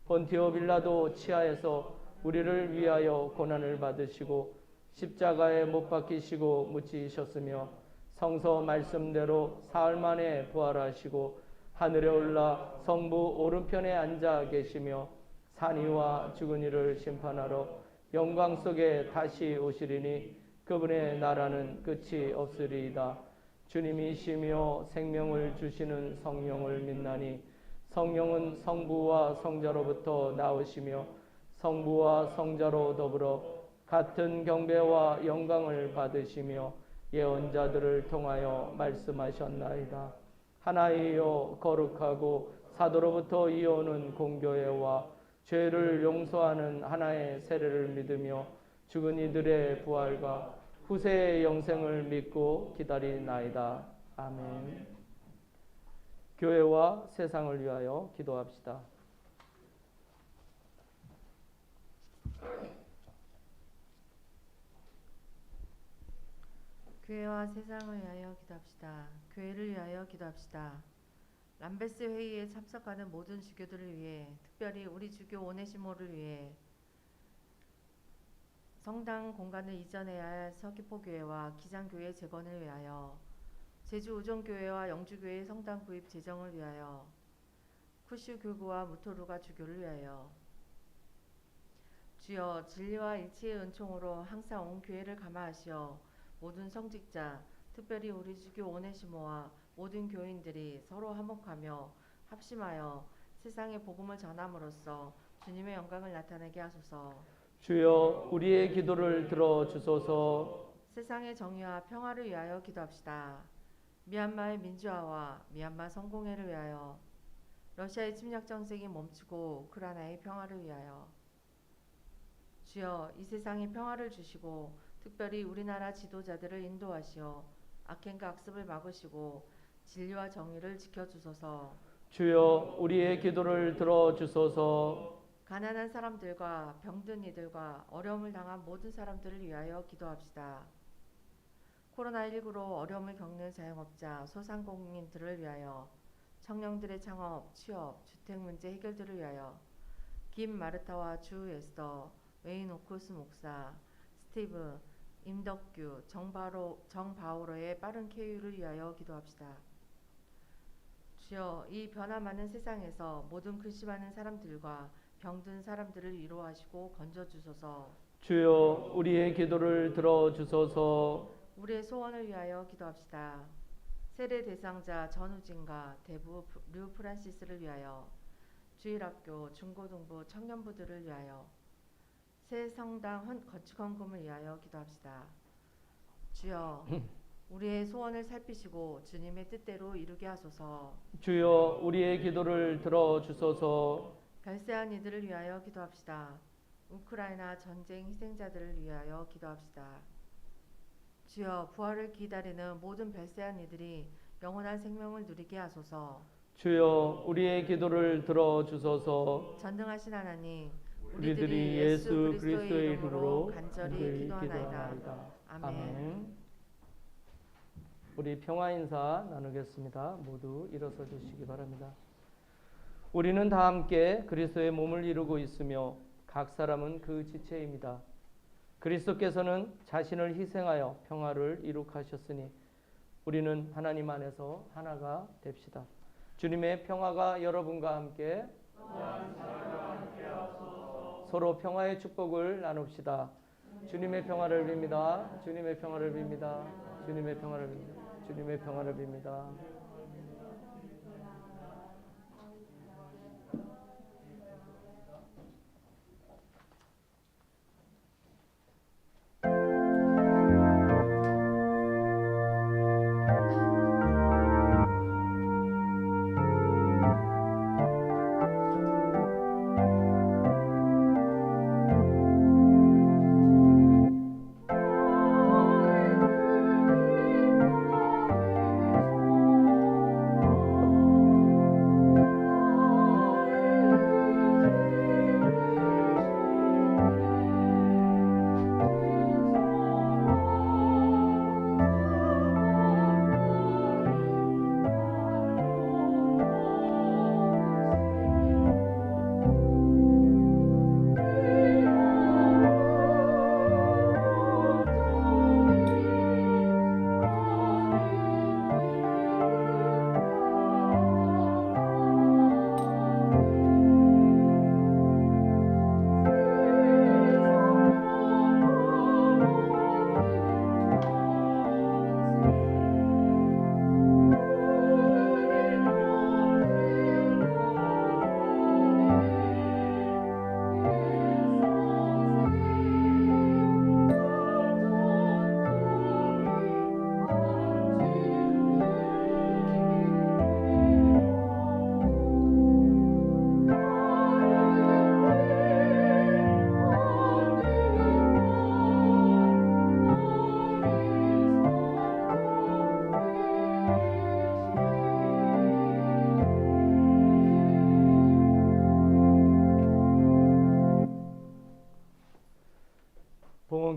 Speaker 1: 본티오 빌라도 치하에서 우리를 위하여 고난을 받으시고 십자가에 못 박히시고 묻히셨으며 성서 말씀대로 사흘 만에 부활하시고 하늘에 올라 성부 오른편에 앉아 계시며 산이와 죽은 이를 심판하러 영광 속에 다시 오시리니 그분의 나라는 끝이 없으리이다. 주님이시며 생명을 주시는 성령을 믿나니 성령은 성부와 성자로부터 나오시며 성부와 성자로 더불어 같은 경배와 영광을 받으시며 예언자들을 통하여 말씀하셨나이다. 하나이요 거룩하고 사도로부터 이어오는 공교회와 죄를 용서하는 하나의 세례를 믿으며 죽은 이들의 부활과 후세의 영생을 믿고 기다리나이다. 아멘. 교회와 세상을 위하여 기도합시다.
Speaker 3: 교회와 세상을 위하여 기도합시다. 교회를 위하여 기도합시다. 람베스 회의에 참석하는 모든 주교들을 위해, 특별히 우리 주교 오네시모를 위해, 성당 공간을 이전해야 할 서귀포 교회와 기장교회 재건을 위하여, 제주 우정교회와 영주교회 성당 구입 재정을 위하여, 쿠슈 교구와 무토루가 주교를 위하여, 주여 진리와 일치의 은총으로 항상 온 교회를 감화하시어 모든 성직자, 특별히 우리 주교 오네시모와 모든 교인들이 서로 화목하며 합심하여 세상에 복음을 전함으로써 주님의 영광을 나타내게 하소서.
Speaker 1: 주여 우리의 기도를 들어주소서.
Speaker 3: 세상의 정의와 평화를 위하여 기도합시다. 미얀마의 민주화와 미얀마 성공회를 위하여, 러시아의 침략 정책이 멈추고 우크라이나의 평화를 위하여, 주여 이 세상에 평화를 주시고 특별히 우리나라 지도자들을 인도하시어 악행과 악습을 막으시고 진리와 정의를 지켜주소서.
Speaker 1: 주여 우리의 기도를 들어주소서.
Speaker 3: 가난한 사람들과 병든 이들과 어려움을 당한 모든 사람들을 위하여 기도합시다. 코로나19로 어려움을 겪는 자영업자, 소상공인들을 위하여, 청년들의 창업, 취업, 주택 문제 해결들을 위하여, 김 마르타와 주 에스더, 웨인 오코스 목사, 스티브, 임덕규, 정바오로의 빠른 쾌유를 위하여 기도합시다. 주여, 이 변화 많은 세상에서 모든 근심하는 사람들과 병든 사람들을 위로하시고 건져주소서.
Speaker 1: 주여 우리의 기도를 들어주소서.
Speaker 3: 우리의 소원을 위하여 기도합시다. 세례 대상자 전우진과 대부 류 프란시스를 위하여, 주일학교, 중고등부 청년부들을 위하여, 새 성당 건축 헌금을 위하여 기도합시다. 주여, 우리의 소원을 살피시고 주님의 뜻대로 이루게 하소서.
Speaker 1: 주여 우리의 기도를 들어주소서.
Speaker 3: 별세한 이들을 위하여 기도합시다. 우크라이나 전쟁 희생자들을 위하여 기도합시다. 주여, 부활을 기다리는 모든 별세한 이들이 영원한 생명을 누리게 하소서.
Speaker 1: 주여 우리의 기도를 들어주소서.
Speaker 3: 전능하신 하나님,
Speaker 1: 우리들이 예수 그리스도의 이름으로
Speaker 3: 간절히 기도하나이다. 아멘.
Speaker 1: 우리 평화 인사 나누겠습니다. 모두 일어서 주시기 바랍니다. 우리는 다 함께 그리스도의 몸을 이루고 있으며 각 사람은 그 지체입니다. 그리스도께서는 자신을 희생하여 평화를 이룩하셨으니 우리는 하나님 안에서 하나가 됩시다. 주님의 평화가 여러분과 함께 서로 평화의 축복을 나눕시다. 주님의 평화를 빕니다. 주님의 평화를 빕니다. 주님의 평화를 빕니다. 주님의 평화를 빕니다.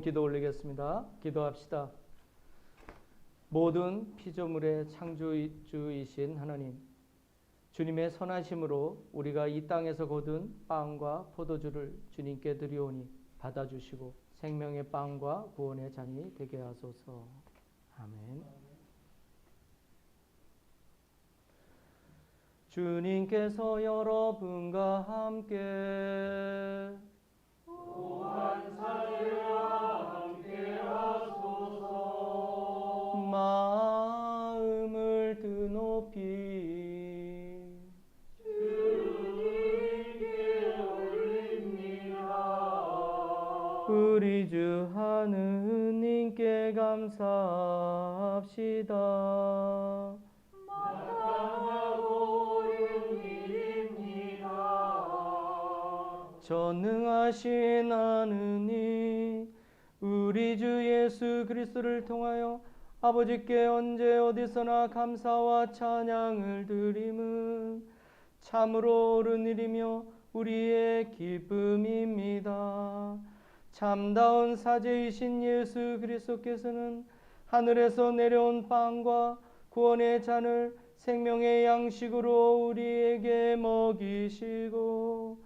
Speaker 1: 기도 올리겠습니다. 기도합시다. 모든 피조물의 창조주이신 하나님, 주님의 선하심으로 우리가 이 땅에서 거둔 빵과 포도주를 주님께 드리오니 받아주시고 생명의 빵과 구원의 잔이 되게 하소서. 아멘. 주님께서 여러분과 함께 마음을 드높이 주님께 올립니다. 우리 주 하느님께 감사합시다. 마땅하고 옳은 일입니다. 전능하신 하느님, 우리 주 예수 그리스도를 통하여 아버지께 언제 어디서나 감사와 찬양을 드림은 참으로 옳은 일이며 우리의 기쁨입니다. 참다운 사제이신 예수 그리스도께서는 하늘에서 내려온 빵과 구원의 잔을 생명의 양식으로 우리에게 먹이시고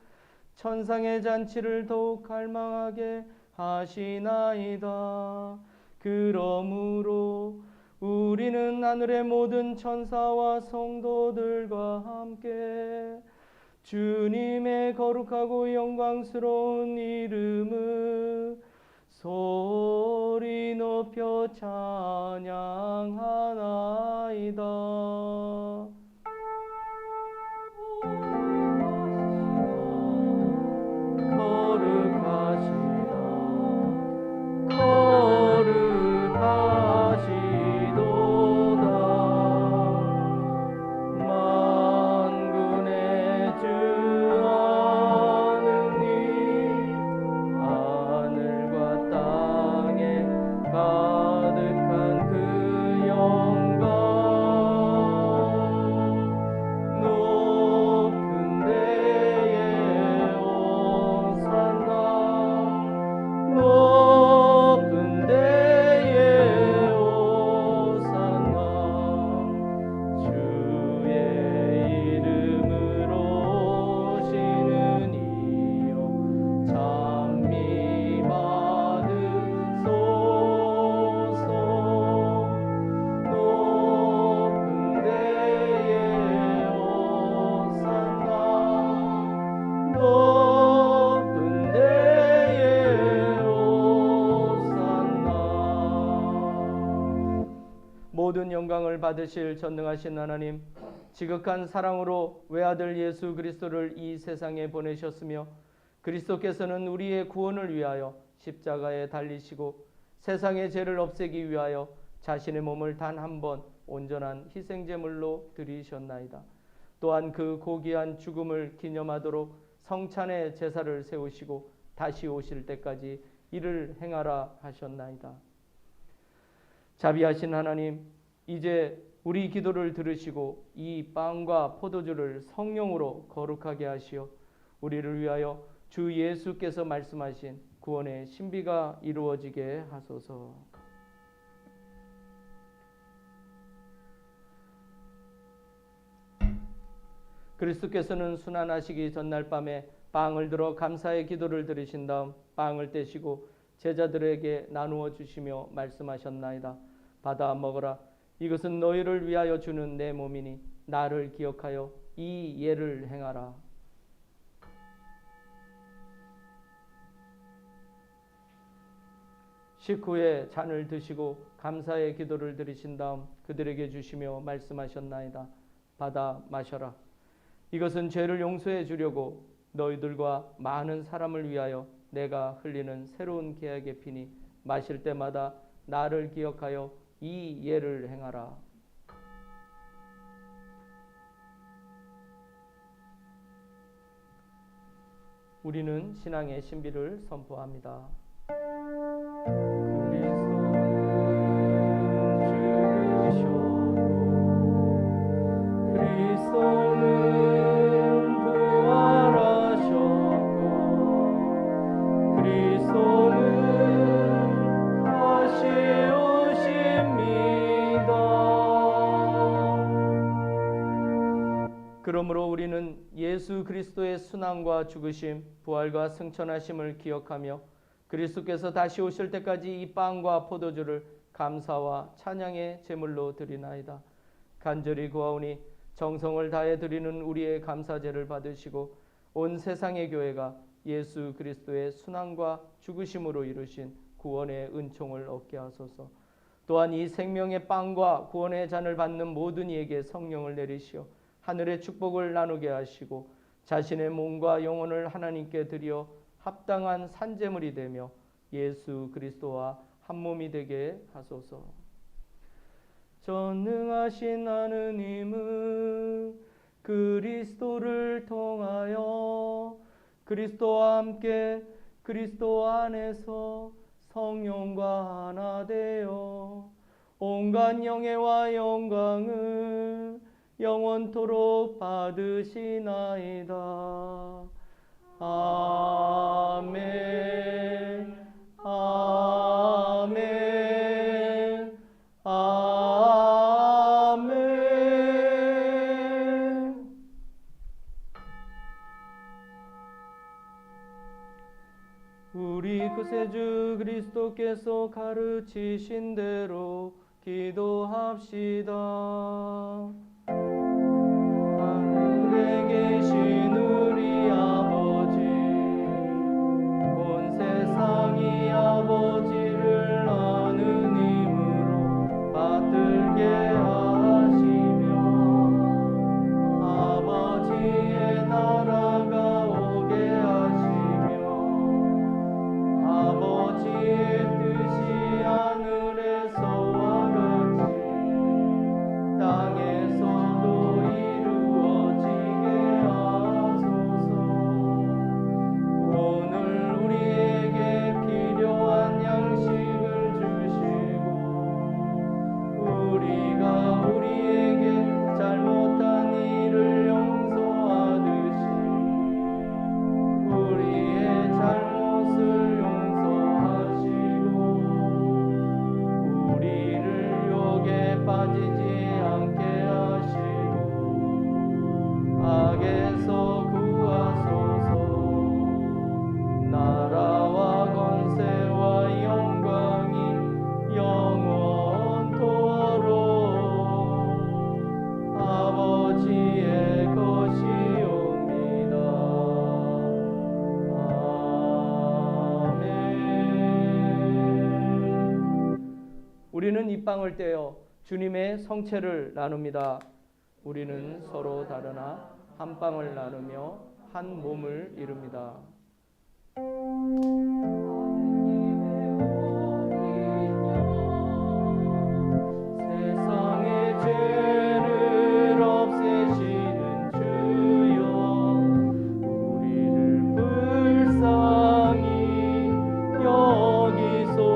Speaker 1: 천상의 잔치를 더욱 갈망하게 하시나이다. 그러므로 우리는 하늘의 모든 천사와 성도들과 함께 주님의 거룩하고 영광스러운 이름을 소리 높여 찬양하나이다. 모든 영광을 받으실 전능하신 하나님, 지극한 사랑으로 외아들 예수 그리스도를 이 세상에 보내셨으며 그리스도께서는 우리의 구원을 위하여 십자가에 달리시고 세상의 죄를 없애기 위하여 자신의 몸을 단 한 번 온전한 희생제물로 드리셨나이다. 또한 그 고귀한 죽음을 기념하도록 성찬의 제사를 세우시고 다시 오실 때까지 이를 행하라 하셨나이다. 자비하신 하나님, 이제 우리 기도를 들으시고 이 빵과 포도주를 성령으로 거룩하게 하시어 우리를 위하여 주 예수께서 말씀하신 구원의 신비가 이루어지게 하소서. 그리스도께서는 순환하시기 전날 밤에 빵을 들어 감사의 기도를 드리신 다음 빵을 떼시고 제자들에게 나누어 주시며 말씀하셨나이다. 받아 먹으라. 이것은 너희를 위하여 주는 내 몸이니 나를 기억하여 이 예를 행하라. 식후에 잔을 드시고 감사의 기도를 드리신 다음 그들에게 주시며 말씀하셨나이다. 받아 마셔라. 이것은 죄를 용서해 주려고 너희들과 많은 사람을 위하여 내가 흘리는 새로운 계약의 피니 마실 때마다 나를 기억하여 이 예를 행하라. 우리는 신앙의 신비를 선포합니다. 그러므로 우리는 예수 그리스도의 순환과 죽으심, 부활과 승천하심을 기억하며 그리스도께서 다시 오실 때까지 이 빵과 포도주를 감사와 찬양의 제물로 드리나이다. 간절히 구하오니 정성을 다해 드리는 우리의 감사제를 받으시고 온 세상의 교회가 예수 그리스도의 순환과 죽으심으로 이루신 구원의 은총을 얻게 하소서. 또한 이 생명의 빵과 구원의 잔을 받는 모든 이에게 성령을 내리시어 하늘의 축복을 나누게 하시고 자신의 몸과 영혼을 하나님께 드려 합당한 산제물이 되며 예수 그리스도와 한 몸이 되게 하소서. 전능하신 하느님은 그리스도를 통하여 그리스도와 함께 그리스도 안에서 성령과 하나 되어 온갖 영예와 영광을 영원토록 받으시나이다. 아멘. 아멘. 우리 주 그리스도께서 가르치신 대로 기도합시다. 하늘에 계신 우리 아버지, 온 세상이 아버지를 아는 힘으로 받들게 하시며 아버지의 나라가 오게 하시며 아버지의 뜻이 하늘에서와 같이 땅에서도 이루어지게 하소서. 오늘 우리에게 필요한 양식을 주시고 우리가 우리에게 잘못한 일을 용서하듯이 우리의 잘못을 용서하시고 우리를 유혹에 빠지지 않게 하시고 악에서 구하소서. 나라와 권세와 영광이 영원토록 아버지의 것이옵니다. 아멘. 우리는 이 빵을 떼어 주님의 성체를 나눕니다. 우리는 서로 다르나 한 빵을 나누며 한 몸을 이룹니다. 세상의 죄를 없애시는 주여, 우리를 불쌍히 여기소서.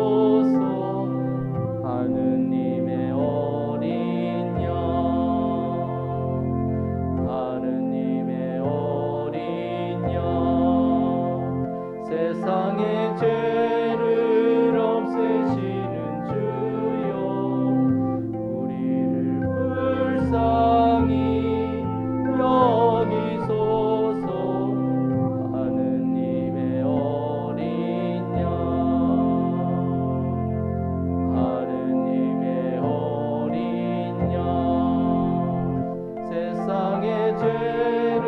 Speaker 1: 하느님의 어린 양, 하느님의 어린 양, 세상의 죄를 없애시는 주여, 우리를 불쌍히 여기소서. 하느님의 어린 양, 하느님의 어린 양, 세상의 죄를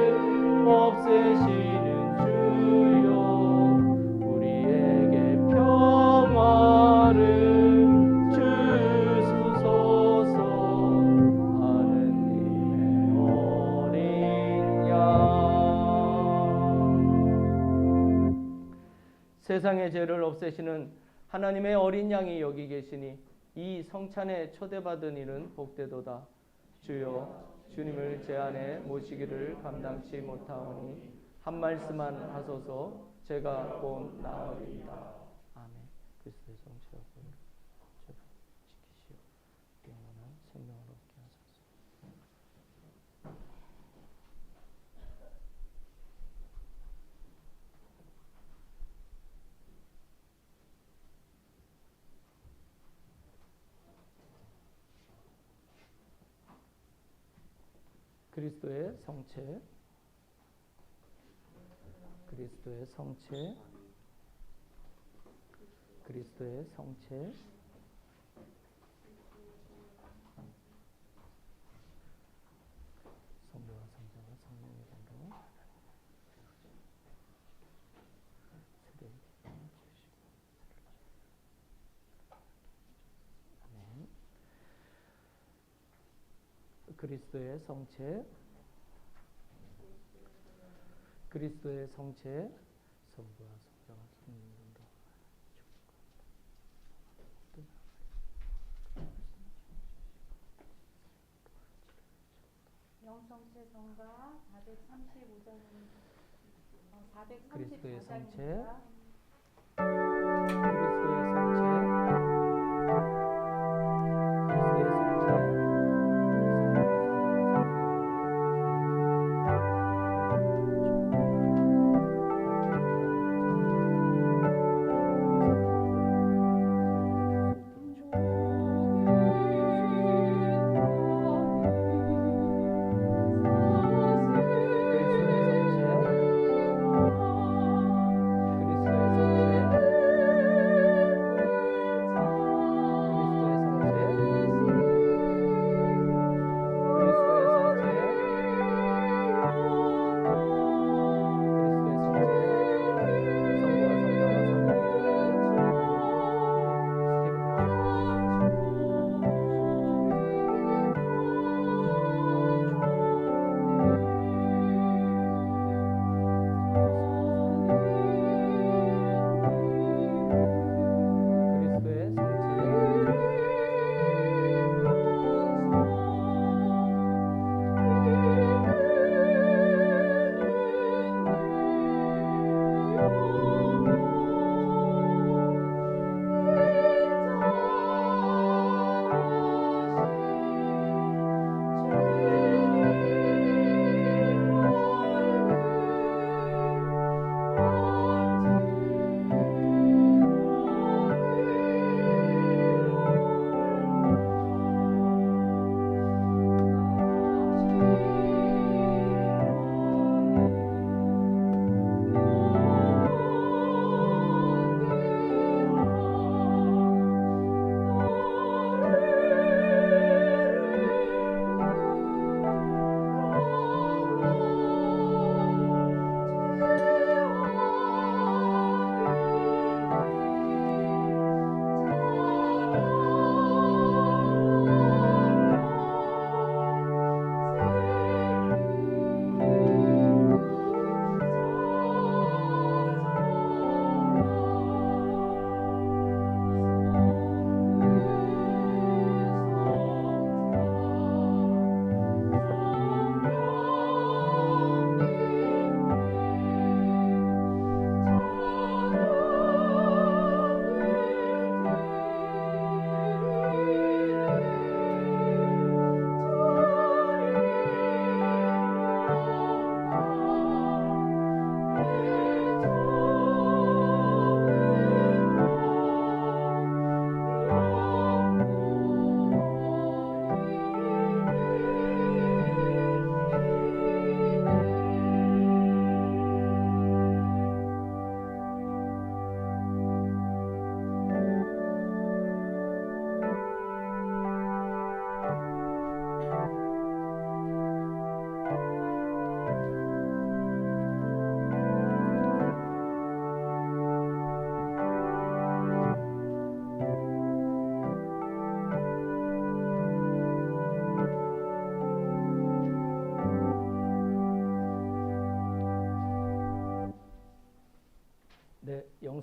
Speaker 1: 없애시는 주여, 우리에게 평화를 주소서. 하느님의 어린 양. 세상의 죄를 없애시는 하나님의 어린 양이 여기 계시니 이 성찬에 초대받은 이는 복되도다. 주여, 주님을 제 안에 모시기를 감당치 못하오니 한 말씀만 하소서. 제가 곧 나으리이다. 아멘. 그리스도의 성체와 본을 제발 지키시오. 영원한 생명을 얻게 하소서. 그리스도의 성체, 그리스도의 성체, 그리스도의 성체, 성부와 성자와 성령의 이름으로 세례의 기쁨을 주시고 아멘. 그리스도의 성체, 그리스도의 성체, 성부와 성자와 성령의 이름으로
Speaker 5: 영성체 성가 435장,
Speaker 1: 그리스도의 성체,
Speaker 5: 434장입니다.
Speaker 1: 그리스도의 성체, 그리스도의 성체, 그리스도의 성체,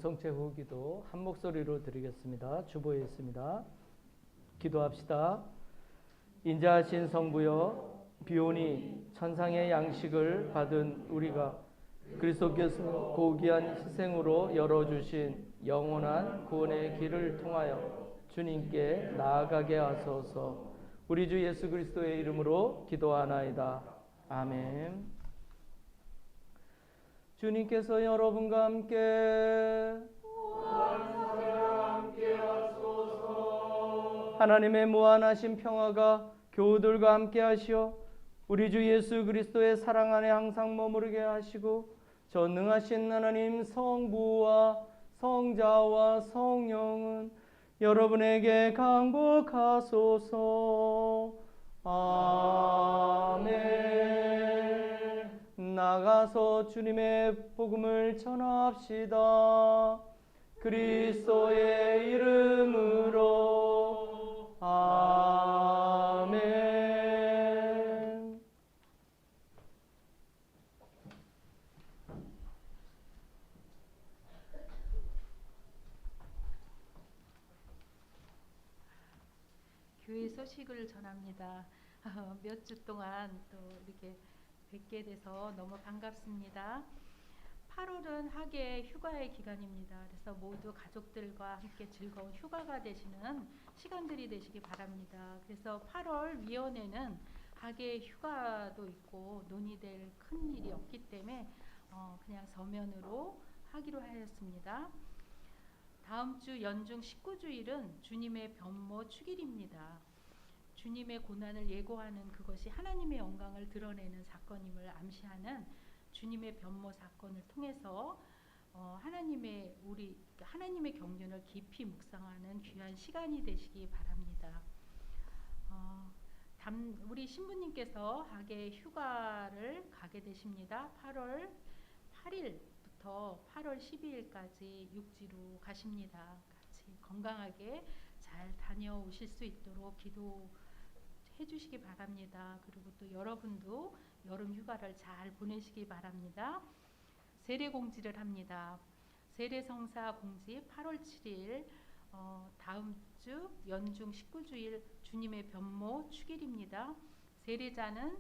Speaker 1: 공성체 후기도 한 목소리로 드리겠습니다. 주보에 있습니다. 기도합시다. 인자하신 성부여, 비오니 천상의 양식을 받은 우리가 그리스도께서 고귀한 희생으로 열어주신 영원한 구원의 길을 통하여 주님께 나아가게 하소서. 우리 주 예수 그리스도의 이름으로 기도하나이다. 아멘. 주님께서 여러분과 함께 하나님의 무한하신 평화가 교우들과 함께 하시어 우리 주 예수 그리스도의 사랑 안에 항상 머무르게 하시고 전능하신 하나님 성부와 성자와 성령은 여러분에게 강복하소서. 아멘. 나가서 주님의 복음을 전합시다. 그리스도의 이름으로. 아멘.
Speaker 6: 교회 소식을 전합니다. 몇 주 동안 또 이렇게 뵙게 돼서 너무 반갑습니다. 8월은 학예 휴가의 기간입니다. 그래서 모두 가족들과 함께 즐거운 휴가가 되시는 시간들이 되시기 바랍니다. 그래서 8월 위원회는 학예 휴가도 있고 논의될 큰 일이 없기 때문에 그냥 서면으로 하기로 하였습니다. 다음 주 연중 19주일은 주님의 변모 축일입니다. 주님의 고난을 예고하는 그것이 하나님의 영광을 드러내는 사건임을 암시하는 주님의 변모 사건을 통해서 하나님의 경륜을 깊이 묵상하는 귀한 시간이 되시기 바랍니다. 우리 신부님께서 학예 휴가를 가게 되십니다. 8월 8일부터 8월 12일까지 육지로 가십니다. 같이 건강하게 잘 다녀오실 수 있도록 기도해 주시기 바랍니다. 그리고 또 여러분도 여름 휴가를 잘 보내시기 바랍니다. 세례 공지를 합니다. 세례 성사 공지 8월 7일 다음 주 연중 19주일 주님의 변모 축일입니다. 세례자는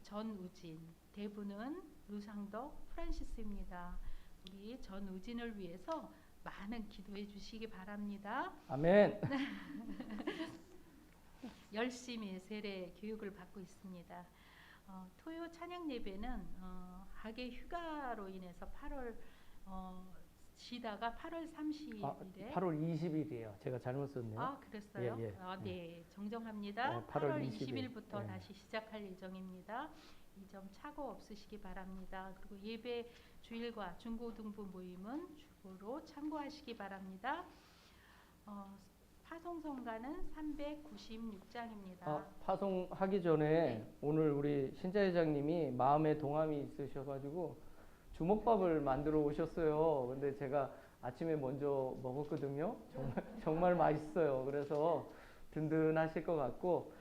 Speaker 6: 전우진, 대부는 루상덕 프란시스입니다. 우리 전우진을 위해서 많은 기도해 주시기 바랍니다.
Speaker 1: 아멘.
Speaker 6: 열심히 세례 교육을 받고 있습니다. 토요 찬양 예배는 학예 휴가로 인해서 8월 쉬다가 8월 30일에
Speaker 1: 8월 20일이에요. 제가 잘못 썼네요.
Speaker 6: 그랬어요?
Speaker 1: 예.
Speaker 6: 네, 정정합니다.
Speaker 1: 8월
Speaker 6: 20일부터
Speaker 1: 예.
Speaker 6: 다시 시작할 예정입니다. 이 점 착오 없으시기 바랍니다. 그리고 예배 주일과 중고등부 모임은 주보로 참고하시기 바랍니다. 파송성가는 396장입니다.
Speaker 1: 파송하기 전에
Speaker 6: 네.
Speaker 1: 오늘 우리 신자 회장님이 마음에 동함이 있으셔가지고 주먹밥을 만들어 오셨어요. 근데 제가 아침에 먼저 먹었거든요. 정말 맛있어요. 그래서 든든하실 것 같고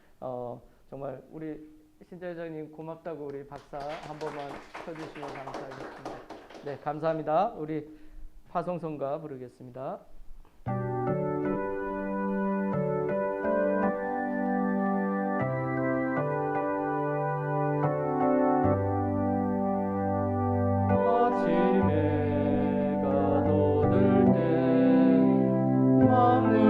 Speaker 1: 정말 우리 신자 회장님 고맙다고 우리 박사 한 번만 쳐주시면 감사하겠습니다. 네, 감사합니다. 우리 파송성가 부르겠습니다. 아침에 해가 돋을 때 마음을